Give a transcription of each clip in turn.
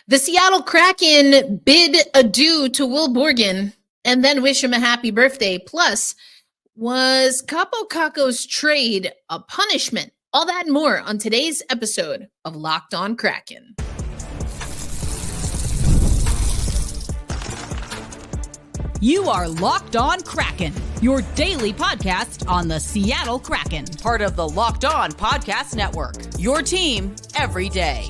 The Seattle Kraken bid adieu to Will Borgen and then wish him a happy birthday. Plus, was Kaapo Kakko's trade a punishment? All that and more on today's episode of Locked On Kraken. You are Locked On Kraken, your daily podcast on the Seattle Kraken, part of the Locked On Podcast Network, your team every day.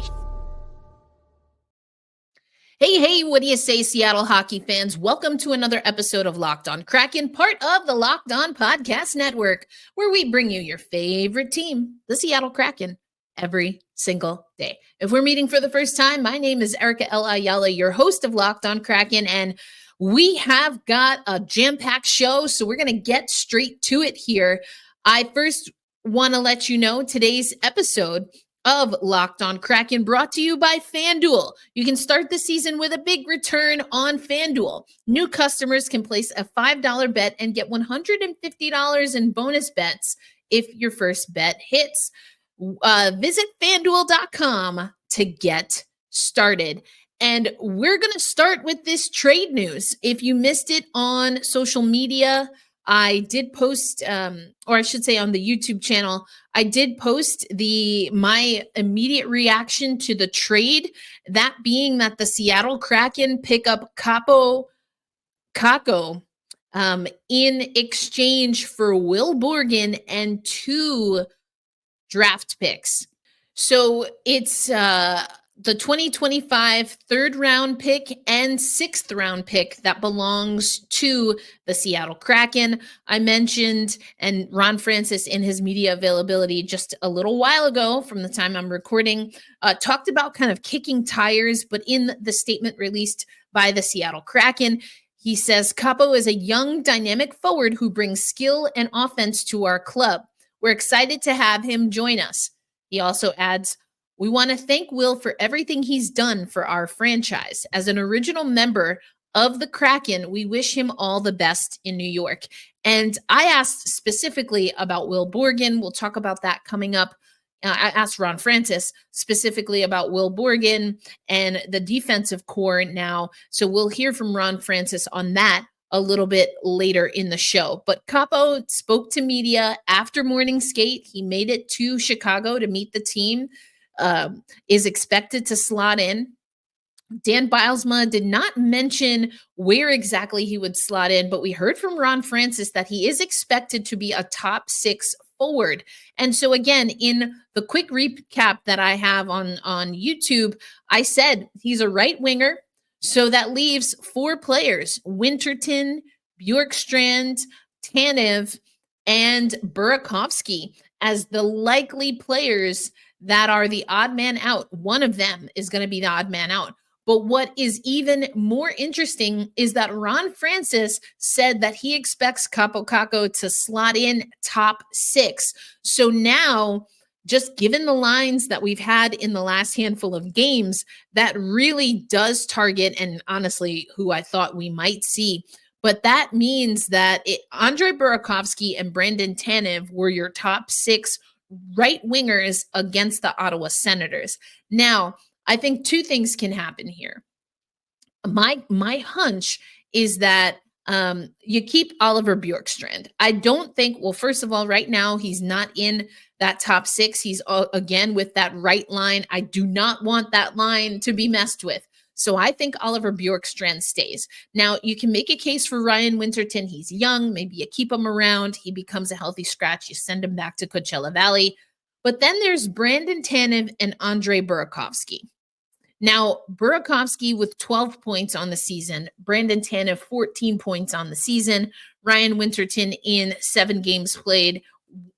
Hey, what do you say, Seattle hockey fans? Welcome to another episode of Locked On Kraken, part of the Locked On Podcast Network, where we bring you your favorite team, the Seattle Kraken, every single day. If we're meeting for the first time, my name is Erica L. Ayala, your host of Locked On Kraken, and we have got a jam-packed show, so we're going to get straight to it here. I first want to let you know today's episode of Locked On Kraken brought to you by FanDuel. You can start the season with a big return on FanDuel. New customers can place a $5 bet and get $150 in bonus bets if your first bet hits. Visit FanDuel.com to get started. And we're going to start with this trade news. If you missed it on social media, I did post, or I should say on the YouTube channel, I did post my immediate reaction to the trade, that being that the Seattle Kraken pick up Kaapo Kakko in exchange for Will Borgen and 2 draft picks. So it's the 2025 third round pick and 6th round pick that belongs to the Seattle Kraken. I mentioned, and Ron Francis in his media availability just a little while ago from the time I'm recording, talked about kind of kicking tires, but in the statement released by the Seattle Kraken, he says, Kappo is a young, dynamic forward who brings skill and offense to our club. We're excited to have him join us. He also adds, we want to thank Will for everything he's done for our franchise. As an original member of the Kraken, we wish him all the best in New York. And I asked specifically about Will Borgen. We'll talk about that coming up. I asked Ron Francis specifically about Will Borgen and the defensive core now. So we'll hear from Ron Francis on that a little bit later in the show. But Kappo spoke to media after morning skate. He made it to Chicago to meet the team. Is expected to slot in. Dan Bylsma did not mention where exactly he would slot in, but we heard from Ron Francis that he is expected to be a top 6 forward. And so again, in the quick recap that I have on YouTube, I said he's a right winger. So that leaves 4 players: Winterton, Bjorkstrand, Tanev, and Burakovsky as the likely players that are the odd man out. One of them is going to be the odd man out. But what is even more interesting is that Ron Francis said that he expects Kaapo Kakko to slot in top 6. So now, just given the lines that we've had in the last handful of games, that really does target, and honestly, who I thought we might see. But that means that Andre Burakovsky and Brandon Tanev were your top 6 right wingers against the Ottawa Senators. Now, I think 2 things can happen here. My hunch is that you keep Oliver Bjorkstrand. I don't think, well, first of all, right now, he's not in that top 6. He's, again, with that right line. I do not want that line to be messed with. So I think Oliver Bjorkstrand stays. Now, you can make a case for Ryan Winterton. He's young. Maybe you keep him around. He becomes a healthy scratch. You send him back to Coachella Valley. But then there's Brandon Tanev and Andre Burakovsky. Now, Burakovsky with 12 points on the season. Brandon Tanev, 14 points on the season. Ryan Winterton in 7 games played,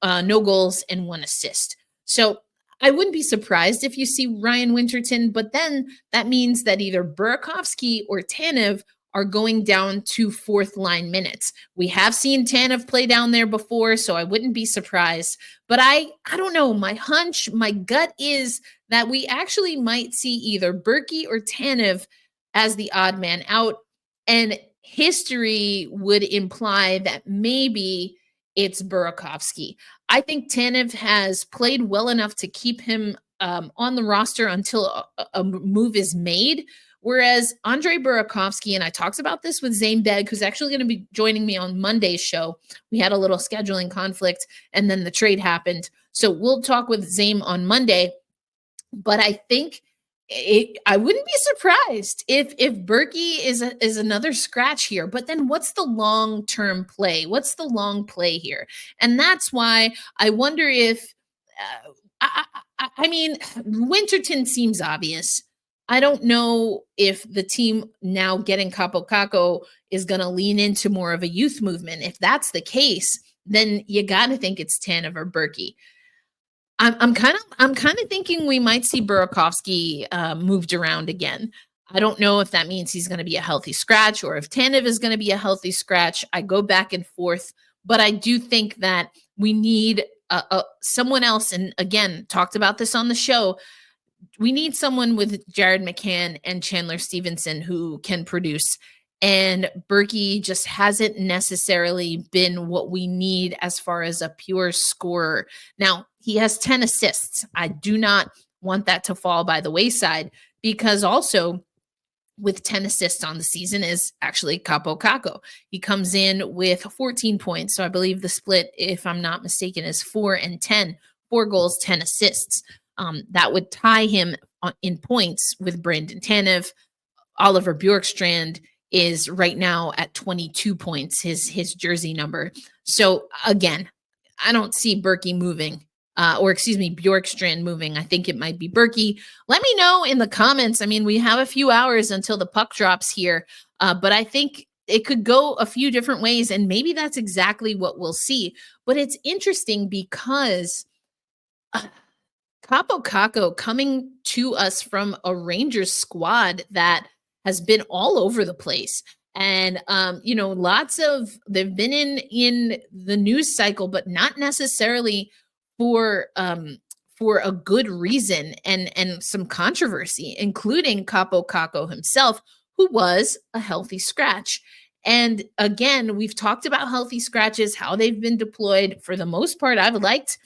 no goals and 1 assist. So I wouldn't be surprised if you see Ryan Winterton, but then that means that either Burakovsky or Tanev are going down to 4th line minutes. We have seen Tanev play down there before, so I wouldn't be surprised. But I don't know. My hunch, my gut is that we actually might see either Berkey or Tanev as the odd man out. And history would imply that maybe it's Burakovsky. I think Tanev has played well enough to keep him on the roster until a move is made. Whereas Andre Burakovsky, and I talked about this with Zane Begg, who's actually going to be joining me on Monday's show. We had a little scheduling conflict, and then the trade happened. So we'll talk with Zane on Monday. But I think I wouldn't be surprised if Berkey is another scratch here. But then what's the long-term play? What's the long play here? And that's why I wonder if I mean, Winterton seems obvious. I don't know if the team now getting Kaapo Kakko is going to lean into more of a youth movement. If that's the case, then you got to think it's Tanev or Berkey. I'm kind of thinking we might see Burakovsky moved around again. I don't know if that means he's going to be a healthy scratch or if Tanev is going to be a healthy scratch. I go back and forth, but I do think that we need someone else. And again, talked about this on the show. We need someone with Jared McCann and Chandler Stevenson who can produce. And Berkey just hasn't necessarily been what we need as far as a pure scorer. Now, he has 10 assists. I do not want that to fall by the wayside because also with 10 assists on the season is actually Kaapo Kakko. He comes in with 14 points. So I believe the split, if I'm not mistaken, is 4 and 10. 4 goals, 10 assists. That would tie him in points with Brandon Tanev. Oliver Bjorkstrand is right now at 22 points, his jersey number. So again, I don't see Berkey moving, Bjorkstrand moving. I think it might be Berkey. Let me know in the comments. I mean, we have a few hours until the puck drops here, but I think it could go a few different ways, and maybe that's exactly what we'll see. But it's interesting because Kaapo Kakko coming to us from a Rangers squad that has been all over the place. And, they've been in the news cycle, but not necessarily for a good reason and some controversy, including Kaapo Kakko himself, who was a healthy scratch. And again, we've talked about healthy scratches, how they've been deployed. For the most part, I've liked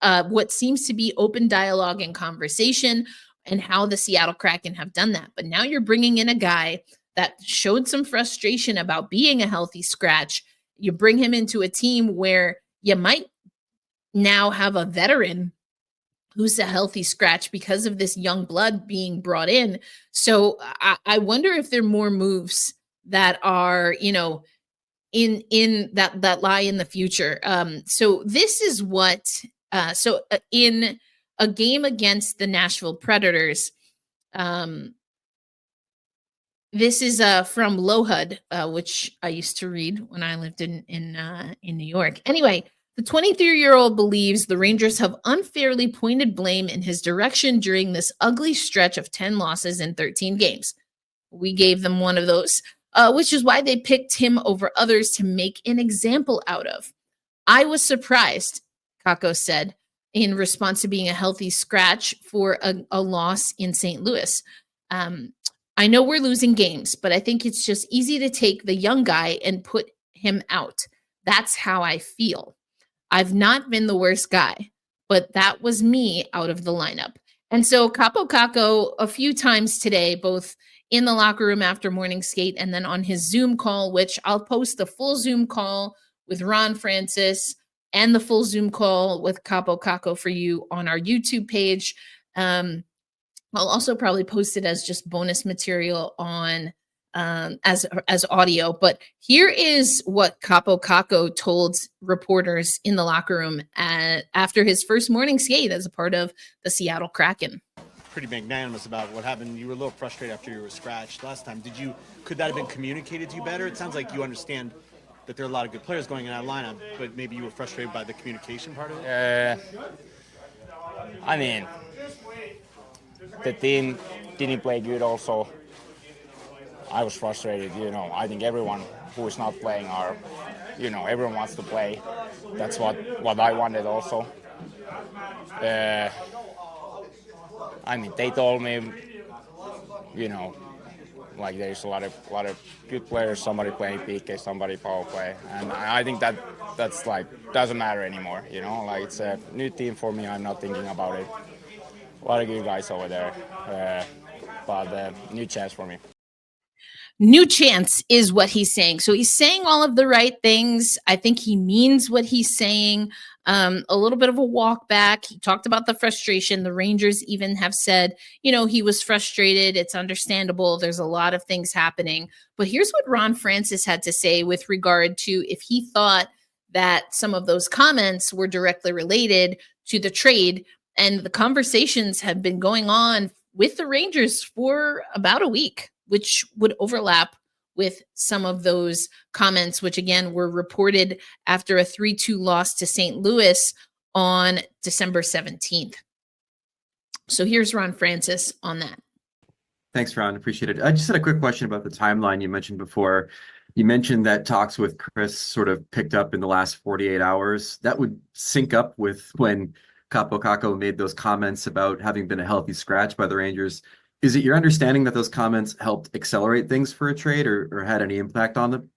what seems to be open dialogue and conversation and how the Seattle Kraken have done that. But now you're bringing in a guy that showed some frustration about being a healthy scratch. You bring him into a team where you might now have a veteran who's a healthy scratch because of this young blood being brought in. So I wonder if there are more moves that are, in that lie in the future. So this is what, in a game against the Nashville Predators, this is from Lohud, which I used to read when I lived in New York. Anyway, the 23-year-old believes the Rangers have unfairly pointed blame in his direction during this ugly stretch of 10 losses in 13 games. We gave them one of those, which is why they picked him over others to make an example out of. I was surprised, Kakko said, in response to being a healthy scratch for a loss in St. Louis. I know we're losing games, but I think it's just easy to take the young guy and put him out. That's how I feel. I've not been the worst guy, but that was me out of the lineup. And so Kaapo Kakko a few times today, both in the locker room after morning skate and then on his Zoom call, which I'll post the full Zoom call with Ron Francis and the full Zoom call with Kaapo Kakko for you on our YouTube page. I'll also probably post it as just bonus material on as audio. But here is what Kaapo Kakko told reporters in the locker room after his first morning skate as a part of the Seattle Kraken. Pretty magnanimous about what happened. You were a little frustrated after you were scratched last time. Could that have been communicated to you better? It sounds like you understand that there are a lot of good players going in that lineup, but maybe you were frustrated by the communication part of it? I mean, the team didn't play good also. I was frustrated, I think everyone who is not playing everyone wants to play. That's what I wanted also. I mean, they told me, like there's a lot of good players, somebody playing PK, somebody power play. And I think that's like, doesn't matter anymore, like it's a new team for me. I'm not thinking about it a lot of good guys over there. But new chance for me. New chance is what he's saying. So he's saying all of the right things. I think he means what he's saying. A little bit of a walk back. He talked about the frustration. The Rangers even have said, he was frustrated. It's understandable. There's a lot of things happening. But here's what Ron Francis had to say with regard to if he thought that some of those comments were directly related to the trade. And the conversations have been going on with the Rangers for about a week, which would overlap with some of those comments, which again were reported after a 3-2 loss to St. Louis on December 17th. So here's Ron Francis on that. Thanks, Ron. Appreciate it. I just had a quick question about the timeline you mentioned before. You mentioned that talks with Chris sort of picked up in the last 48 hours. That would sync up with when Kaapo Kakko made those comments about having been a healthy scratch by the Rangers. Is it your understanding that those comments helped accelerate things for a trade or had any impact on them?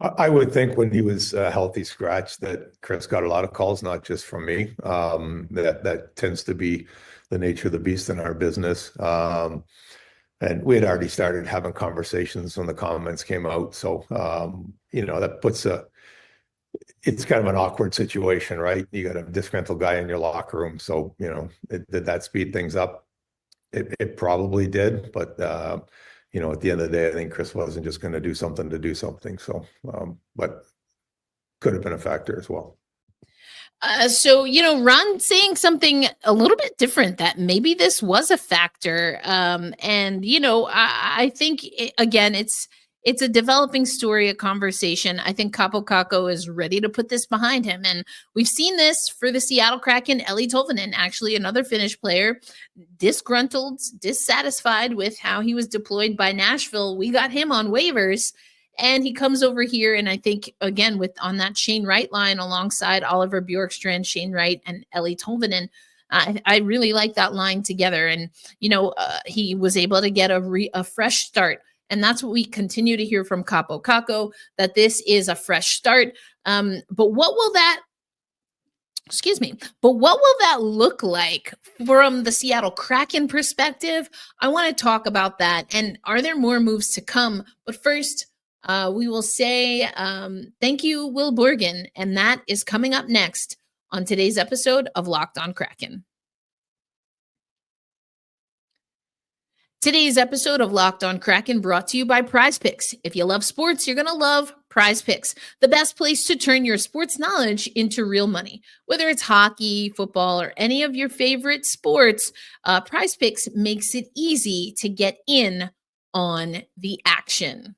I would think when he was a healthy scratch that Chris got a lot of calls, not just from me. That tends to be the nature of the beast in our business. And we had already started having conversations when the comments came out. So, that puts it's kind of an awkward situation, right? You got a disgruntled guy in your locker room. So, did that speed things up? It probably did, but at the end of the day, I think Chris wasn't just going to do something to do something. So, but could have been a factor as well. So, Ron saying something a little bit different, that maybe this was a factor. I think again, it's a developing story, a conversation. I think Kaapo Kakko is ready to put this behind him. And we've seen this for the Seattle Kraken, Eeli Tolvanen, actually another Finnish player, disgruntled, dissatisfied with how he was deployed by Nashville. We got him on waivers and he comes over here. And I think, again, on that Shane Wright line alongside Oliver Bjorkstrand, Shane Wright, and Eeli Tolvanen, I really like that line together. And, he was able to get a fresh start. And that's what we continue to hear from Kaapo Kakko, that this is a fresh start. But what will that look like from the Seattle Kraken perspective? I want to talk about that. And are there more moves to come? But first, we will say thank you, Will Borgen. And that is coming up next on today's episode of Locked on Kraken. Today's episode of Locked on Kraken brought to you by Prize Picks. If you love sports, you're going to love Prize Picks, the best place to turn your sports knowledge into real money. Whether it's hockey, football, or any of your favorite sports, Prize Picks makes it easy to get in on the action.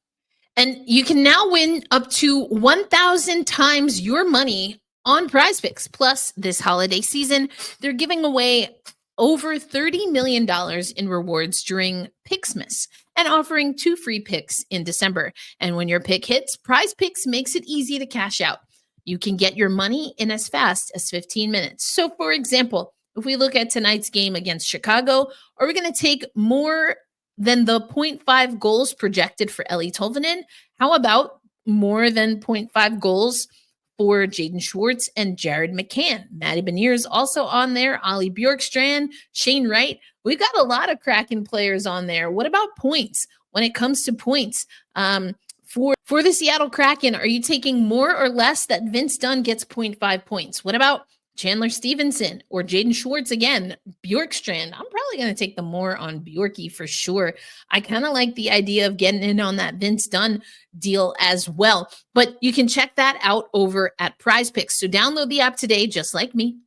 And you can now win up to 1,000 times your money on Prize Picks. Plus, this holiday season, they're giving away over $30 million in rewards during Picksmas and offering 2 free picks in December. And when your pick hits, Prize Picks makes it easy to cash out. You can get your money in as fast as 15 minutes. So, for example, if we look at tonight's game against Chicago, are we going to take more than the 0.5 goals projected for Eeli Tolvanen? How about more than 0.5 goals for Jaden Schwartz and Jared McCann? Matty Beniers also on there, Ollie Bjorkstrand, Shane Wright. We've got a lot of Kraken players on there. What about points? When it comes to points, for the Seattle Kraken, are you taking more or less that Vince Dunn gets 0.5 points? What about Chandler Stevenson or Jaden Schwartz again? Bjorkstrand, I'm probably going to take the more on Bjorky for sure. I kind of like the idea of getting in on that Vince Dunn deal as well. But you can check that out over at Prize Picks. So download the app today, just like me.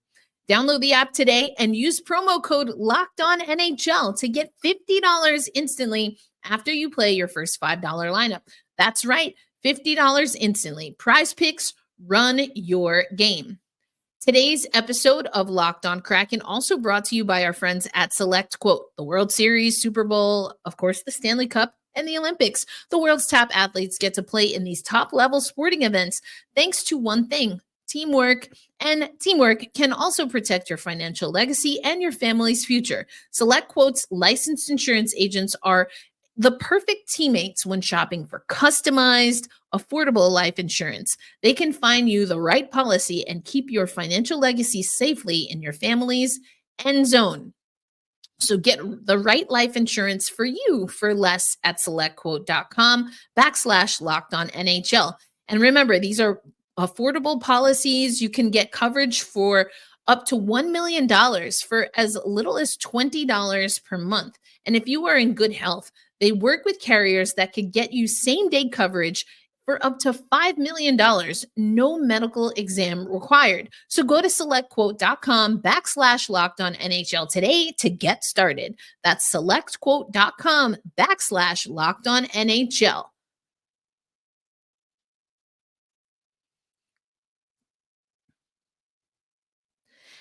Download the app today and use promo code LOCKEDONNHL to get $50 instantly after you play your first $5 lineup. That's right, $50 instantly. Prize Picks, run your game. Today's episode of Locked on Kraken also brought to you by our friends at Select Quote, the World Series, Super Bowl, of course, the Stanley Cup, and the Olympics. The world's top athletes get to play in these top-level sporting events thanks to one thing: teamwork. And teamwork can also protect your financial legacy and your family's future. Select Quote's licensed insurance agents are the perfect teammates when shopping for customized, affordable life insurance. They can find you the right policy and keep your financial legacy safely in your family's end zone. So get the right life insurance for you for less at selectquote.com/lockedonnhl. And remember, these are affordable policies. You can get coverage for up to $1 million for as little as $20 per month. And if you are in good health, they work with carriers that could get you same day coverage for up to $5 million, no medical exam required. So go to selectquote.com/lockedonnhl today to get started. That's selectquote.com/lockedonnhl.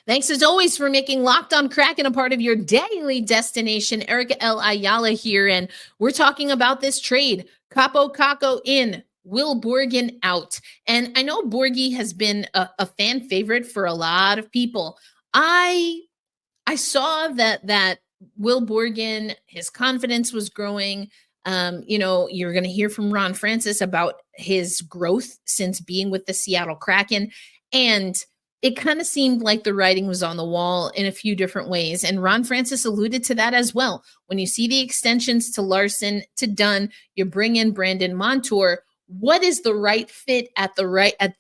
Thanks as always for making Locked On Kraken a part of your daily destination. Erica L. Ayala here, and we're talking about this trade. Kaapo Kakko in, Will Borgen out. And I know Borgie has been a fan favorite for a lot of people. I saw that Will Borgen, his confidence was growing. You're going to hear from Ron Francis about his growth since being with the Seattle Kraken. And it kind of seemed like the writing was on the wall in a few different ways. And Ron Francis alluded to that as well. When you see the extensions to Larson, to Dunn, you bring in Brandon Montour. What is the right fit at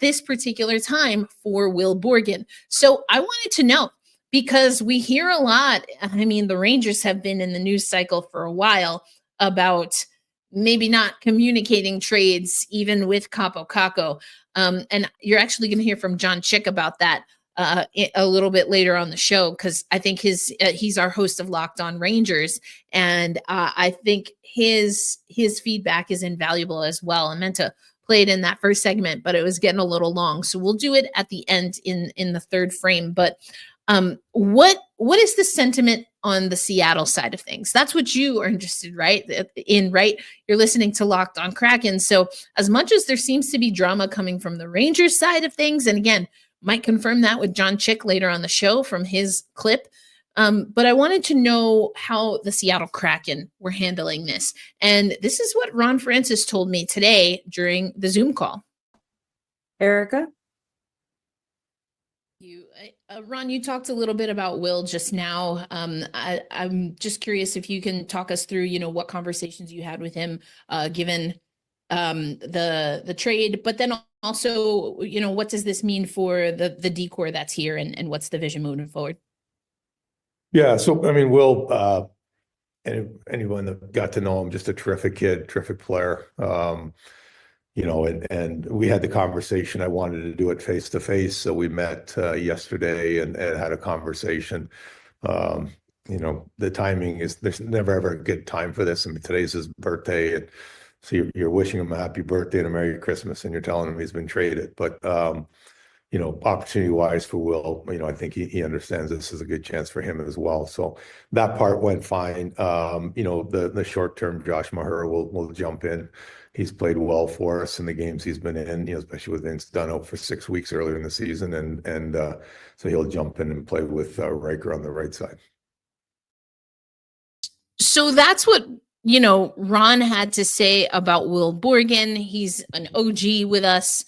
this particular time for Will Borgen? So I wanted to know, because we hear a lot. I mean, the Rangers have been in the news cycle for a while about maybe not communicating trades, even with Kaapo Kakko. And you're actually going to hear from John Chick about that a little bit later on the show, because I think he's our host of Locked On Rangers, and I think his feedback is invaluable as well. I meant to play it in that first segment, but it was getting a little long, so we'll do it at the end in the third frame. But what is the sentiment on the Seattle side of things? That's what you are interested, right? You're listening to Locked On Kraken. So as much as there seems to be drama coming from the Rangers side of things, and again, might confirm that with John Chick later on the show from his clip. But I wanted to know how the Seattle Kraken were handling this. And this is what Ron Francis told me today during the Zoom call. Erica? Ron, you talked a little bit about Will just now. I'm just curious if you can talk us through, what conversations you had with him, given the trade, but then also, what does this mean for the decor that's here, and what's the vision moving forward? Yeah. So, I mean, Will, anyone that got to know him, just a terrific kid, terrific player. And we had the conversation. I wanted to do it face to face. So we met yesterday and had a conversation. The timing there's never ever a good time for this. I mean, today's his birthday. And so you're wishing him a happy birthday and a Merry Christmas, and you're telling him he's been traded. But, opportunity wise for Will, I think he understands this is a good chance for him as well. So that part went fine. The short term, Josh Mahura will jump in. He's played well for us in the games he's been in, especially with Vince Dunn out for 6 weeks earlier in the season. And so he'll jump in and play with Riker on the right side. So that's what, Ron had to say about Will Borgen. He's an OG with us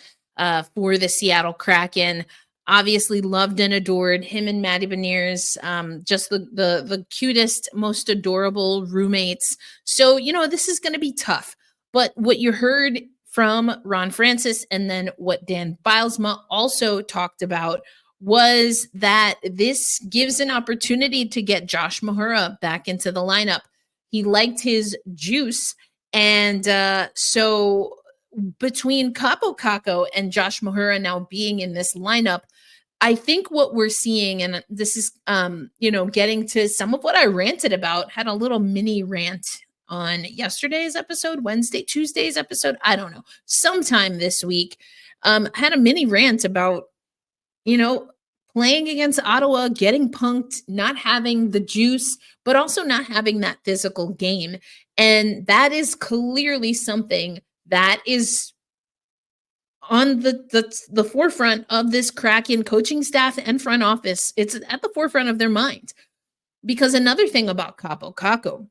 for the Seattle Kraken. Obviously loved and adored him and Maddie Beniers, just the cutest, most adorable roommates. So, this is going to be tough. But what you heard from Ron Francis, and then what Dan Bilesma also talked about, was that this gives an opportunity to get Josh Mahura back into the lineup. He liked his juice. And so between Kaapo Kakko and Josh Mahura now being in this lineup, I think what we're seeing, and this is, getting to some of what I ranted about, had a little mini rant on yesterday's episode, Tuesday's episode, I don't know, sometime this week, had a mini rant about, playing against Ottawa, getting punked, not having the juice, but also not having that physical game. And that is clearly something that is on the forefront of this Kraken coaching staff and front office. It's at the forefront of their mind. Because another thing about Kaapo Kakko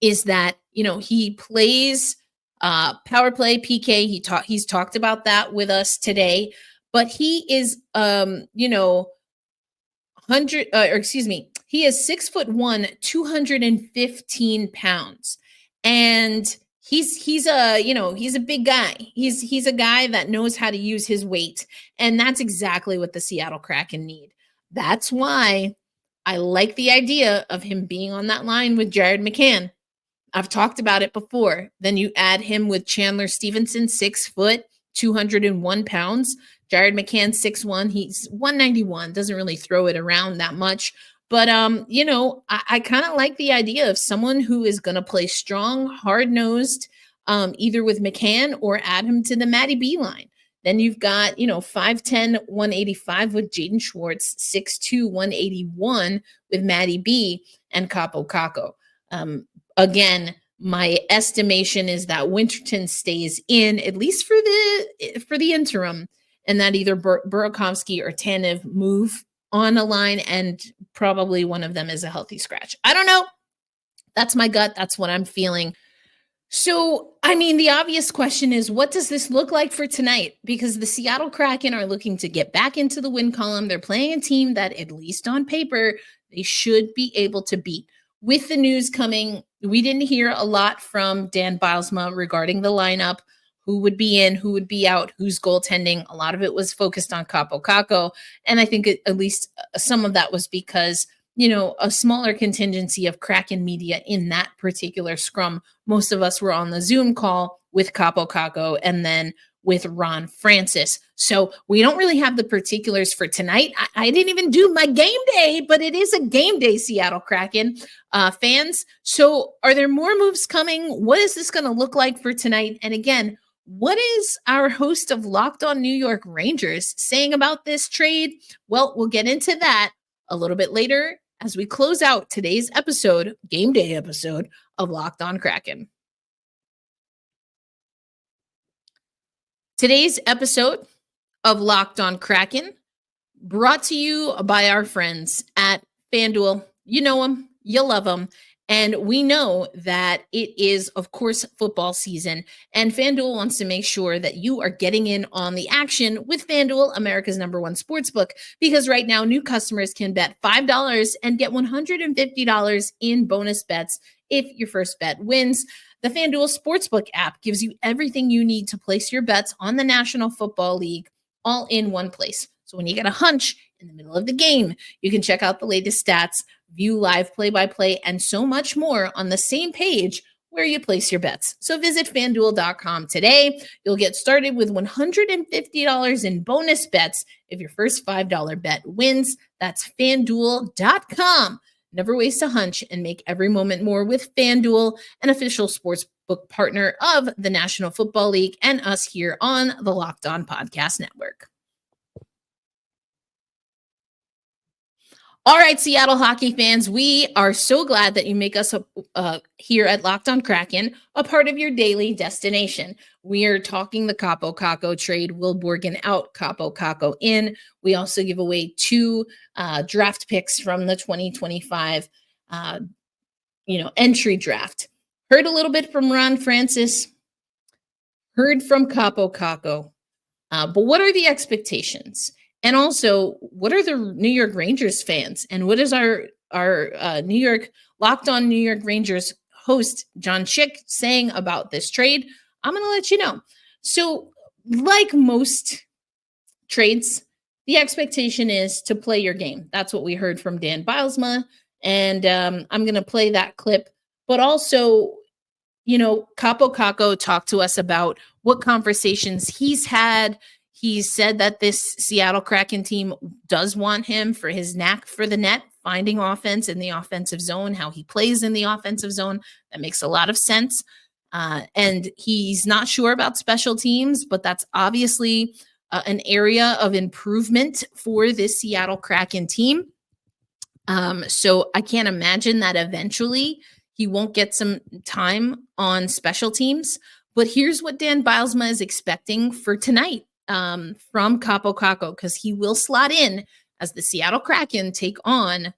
is that, he plays power play, PK. He's talked about that with us today, but he is, he is 6'1", 215 pounds. And he's a big guy. He's a guy that knows how to use his weight. And that's exactly what the Seattle Kraken need. That's why I like the idea of him being on that line with Jared McCann. I've talked about it before. Then you add him with Chandler Stevenson, 6 foot, 201 pounds. Jared McCann, 6'1", he's 191, doesn't really throw it around that much. But, I kind of like the idea of someone who is going to play strong, hard-nosed, either with McCann or add him to the Matty B line. Then you've got, 5'10", 185 with Jaden Schwartz, 6'2", 181 with Matty B and Kaapo Kakko. Again, my estimation is that Winterton stays in, at least for the interim, and that either Burakovsky or Tanev move on a line, and probably one of them is a healthy scratch. I don't know. That's my gut. That's what I'm feeling. So, the obvious question is, what does this look like for tonight? Because the Seattle Kraken are looking to get back into the win column. They're playing a team that, at least on paper, they should be able to beat. With the news coming, we didn't hear a lot from Dan Bylsma regarding the lineup, who would be in, who would be out, who's goaltending. A lot of it was focused on Kaapo Kakko. And I think at least some of that was because, a smaller contingency of Kraken media in that particular scrum. Most of us were on the Zoom call with Kaapo Kakko and then with Ron Francis. So we don't really have the particulars for tonight. I didn't even do my game day, but it is a game day, Seattle Kraken fans. So are there more moves coming? What is this going to look like for tonight? And again, what is our host of Locked On New York Rangers saying about this trade? Well, we'll get into that a little bit later as we close out today's episode, game day episode of Locked On Kraken. Today's episode of Locked On Kraken brought to you by our friends at FanDuel. You know them, you love them, and we know that it is, of course, football season, and FanDuel wants to make sure that you are getting in on the action with FanDuel, America's #1 sportsbook, because right now new customers can bet $5 and get $150 in bonus bets if your first bet wins. The FanDuel Sportsbook app gives you everything you need to place your bets on the National Football League all in one place. So when you get a hunch in the middle of the game, you can check out the latest stats, view live play-by-play, and so much more on the same page where you place your bets. So visit FanDuel.com today. You'll get started with $150 in bonus bets if your first $5 bet wins. That's FanDuel.com. Never waste a hunch and make every moment more with FanDuel, an official sportsbook partner of the National Football League and us here on the Locked On Podcast Network. All right, Seattle hockey fans, we are so glad that you make us here at Locked On Kraken a part of your daily destination. We are talking the Kaapo Kakko trade, Will Borgen out, Kaapo Kakko in. We also give away 2 draft picks from the 2025 entry draft. Heard a little bit from Ron Francis, heard from Kaapo Kakko, but what are the expectations? And also, what are the New York Rangers fans? And what is our New York Locked On New York Rangers host, John Chick, saying about this trade? I'm going to let you know. So, like most trades, the expectation is to play your game. That's what we heard from Dan Bylsma. And I'm going to play that clip. But also, Kaapo Kakko talked to us about what conversations he's had. He said that this Seattle Kraken team does want him for his knack for the net, finding offense in the offensive zone, how he plays in the offensive zone. That makes a lot of sense. And he's not sure about special teams, but that's obviously an area of improvement for this Seattle Kraken team. So I can't imagine that eventually he won't get some time on special teams. But here's what Dan Bylsma is expecting for tonight. From Kaapo Kakko, because he will slot in as the Seattle Kraken take on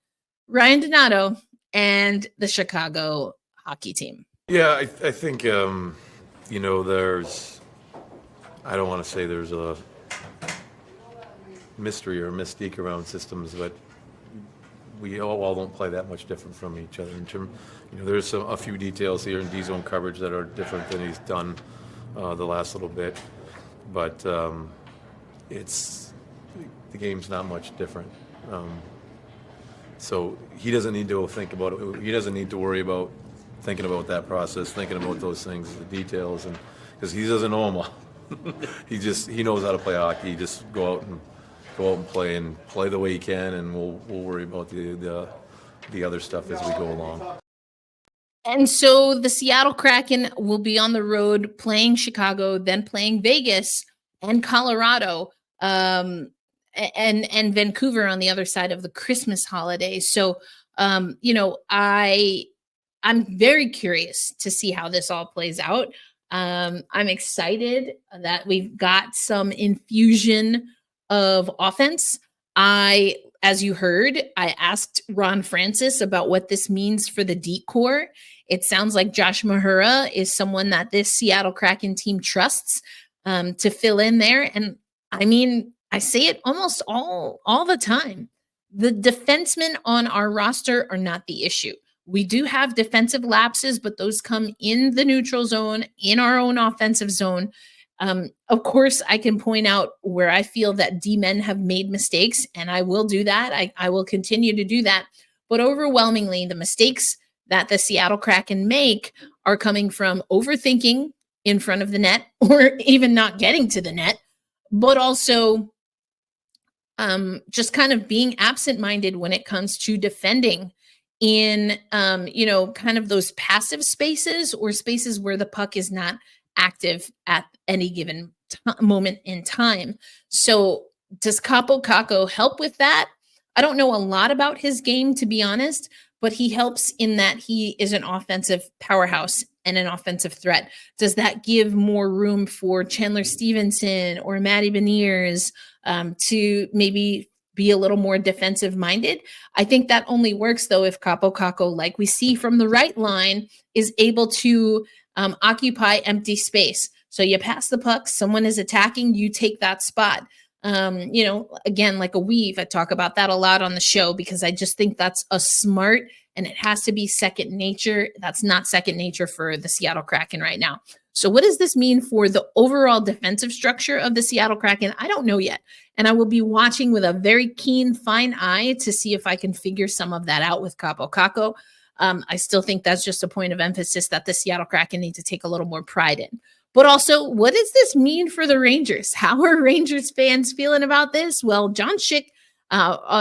Ryan Donato and the Chicago hockey team. Yeah, I think, there's, I don't want to say there's a mystery or a mystique around systems, but we all don't play that much different from each other. In term, there's a few details here in D-zone coverage that are different than he's done the last little bit, but the game's not much different. So he doesn't need to think about it. He doesn't need to worry about thinking about that process, thinking about those things, the details, and because he doesn't know them all. he knows how to play hockey. Just go out and play the way he can, and we'll worry about the other stuff as we go along. And so the Seattle Kraken will be on the road playing Chicago, then playing Vegas and Colorado, and Vancouver on the other side of the Christmas holiday. So, I'm very curious to see how this all plays out. I'm excited that we've got some infusion of offense. As you heard, I asked Ron Francis about what this means for the D core. It sounds like Josh Mahura is someone that this Seattle Kraken team trusts to fill in there. And I mean, I say it almost all the time. The defensemen on our roster are not the issue. We do have defensive lapses, but those come in the neutral zone, in our own offensive zone. Of course, I can point out where I feel that D-men have made mistakes, and I will do that. I will continue to do that. But overwhelmingly, the mistakes that the Seattle Kraken make are coming from overthinking in front of the net or even not getting to the net, but also just kind of being absent-minded when it comes to defending in, kind of those passive spaces or spaces where the puck is not active at any given moment in time. So does Kaapo Kakko help with that? I don't know a lot about his game, to be honest, but he helps in that he is an offensive powerhouse and an offensive threat. Does that give more room for Chandler Stevenson or Matty Beniers to maybe be a little more defensive minded? I think that only works though if Kaapo Kakko, like we see from the right line, is able to occupy empty space. So you pass the puck, someone is attacking, you take that spot. Again, like a weave, I talk about that a lot on the show because I just think that's a smart, and it has to be second nature. That's not second nature for the Seattle Kraken right now. So what does this mean for the overall defensive structure of the Seattle Kraken? I don't know yet. And I will be watching with a very keen, fine eye to see if I can figure some of that out with Kaapo Kakko. I still think that's just a point of emphasis that the Seattle Kraken need to take a little more pride in. But also, what does this mean for the Rangers? How are Rangers fans feeling about this? Well, John Schick,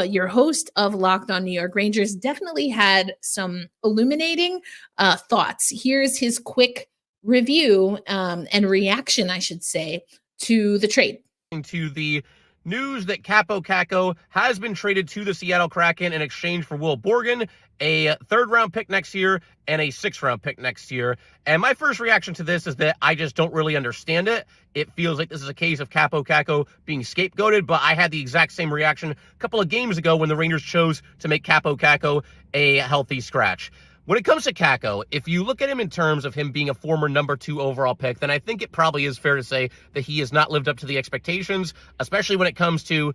your host of Locked On New York Rangers, definitely had some illuminating thoughts. Here's his quick review and reaction, I should say, to the trade. To the news that Kaapo Kakko has been traded to the Seattle Kraken in exchange for Will Borgen, a third-round pick next year, and a sixth-round pick next year. And my first reaction to this is that I just don't really understand it. It feels like this is a case of Kaapo Kakko being scapegoated, but I had the exact same reaction a couple of games ago when the Rangers chose to make Kaapo Kakko a healthy scratch. When it comes to Kakko, if you look at him in terms of him being a former number 2 overall pick, then I think it probably is fair to say that he has not lived up to the expectations, especially when it comes to,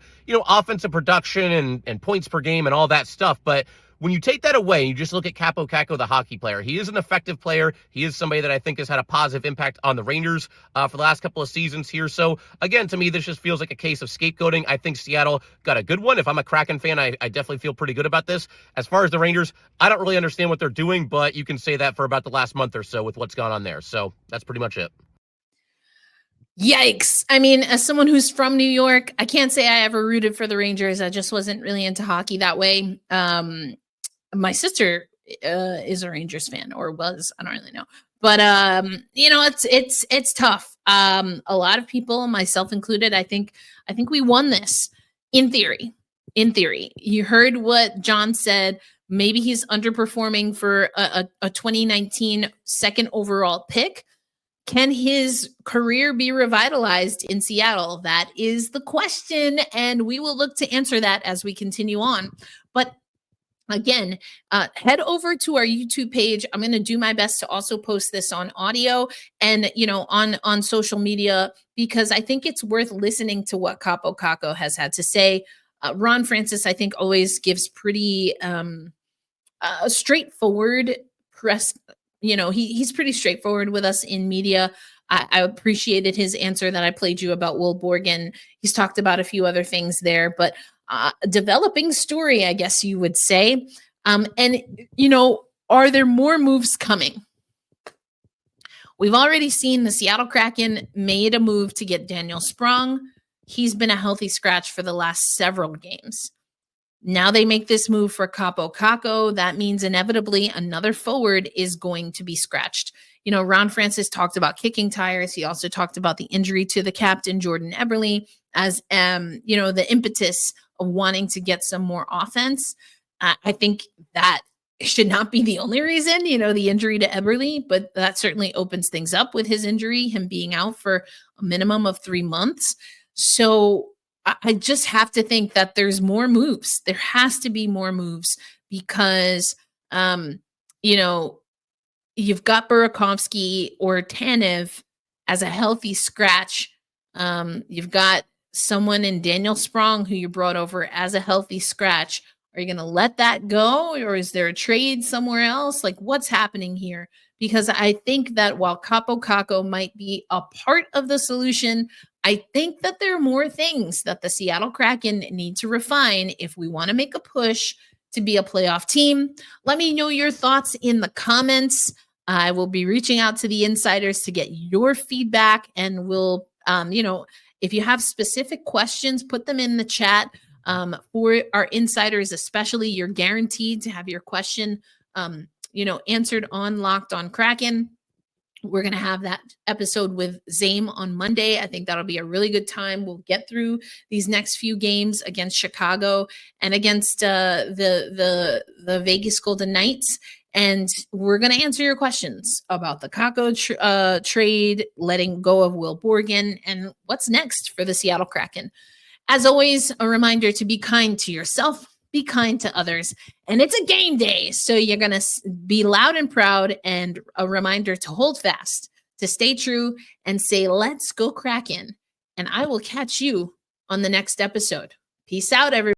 offensive production and points per game and all that stuff. But when you take that away, you just look at Kaapo Kakko, the hockey player. He is an effective player. He is somebody that I think has had a positive impact on the Rangers for the last couple of seasons here. So, again, to me, this just feels like a case of scapegoating. I think Seattle got a good one. If I'm a Kraken fan, I definitely feel pretty good about this. As far as the Rangers, I don't really understand what they're doing, but you can say that for about the last month or so with what's gone on there. So that's pretty much it. Yikes. I mean, as someone who's from New York, I can't say I ever rooted for the Rangers. I just wasn't really into hockey that way. My sister is a Rangers fan, or was, I don't really know. But it's tough. A lot of people, myself included, I think we won this in theory. In theory. You heard what John said. Maybe he's underperforming for a 2019 second overall pick. Can his career be revitalized in Seattle? That is the question, and we will look to answer that as we continue on. But again, head over to our YouTube page. I'm going to do my best to also post this on audio and, on social media, because I think it's worth listening to what Kaapo Kakko has had to say. Ron Francis, I think, always gives pretty straightforward press. He's pretty straightforward with us in media. I appreciated his answer that I played you about Will Borgen. He's talked about a few other things there, but developing story, I guess you would say. Are there more moves coming? We've already seen the Seattle Kraken made a move to get Daniel Sprong. He's been a healthy scratch for the last several games. Now they make this move for Kaapo Kakko. That means inevitably another forward is going to be scratched. Ron Francis talked about kicking tires. He also talked about the injury to the captain, Jordan Eberle, as the impetus of wanting to get some more offense. I think that should not be the only reason, the injury to Eberle, but that certainly opens things up with his injury, him being out for a minimum of 3 months. So I just have to think that there's more moves. There has to be more moves because, you've got Burakovsky or Tanev as a healthy scratch. You've got someone in Daniel Sprong who you brought over as a healthy scratch. Are you going to let that go, or is there a trade somewhere else? Like, what's happening here? Because I think that while Kaapo Kakko might be a part of the solution, I think that there are more things that the Seattle Kraken need to refine if we want to make a push to be a playoff team. Let me know your thoughts in the comments. I will be reaching out to the insiders to get your feedback, and we'll, if you have specific questions, put them in the chat. For our insiders, especially, you're guaranteed to have your question, answered on Locked on Kraken. We're going to have that episode with Zame on Monday. I think that'll be a really good time. We'll get through these next few games against Chicago and against the Vegas Golden Knights. And we're going to answer your questions about the Kakko trade, letting go of Will Borgen, and what's next for the Seattle Kraken. As always, a reminder to be kind to yourself, be kind to others, and it's a game day, so you're going to be loud and proud, and a reminder to hold fast, to stay true, and say, let's go Kraken, and I will catch you on the next episode. Peace out, everyone.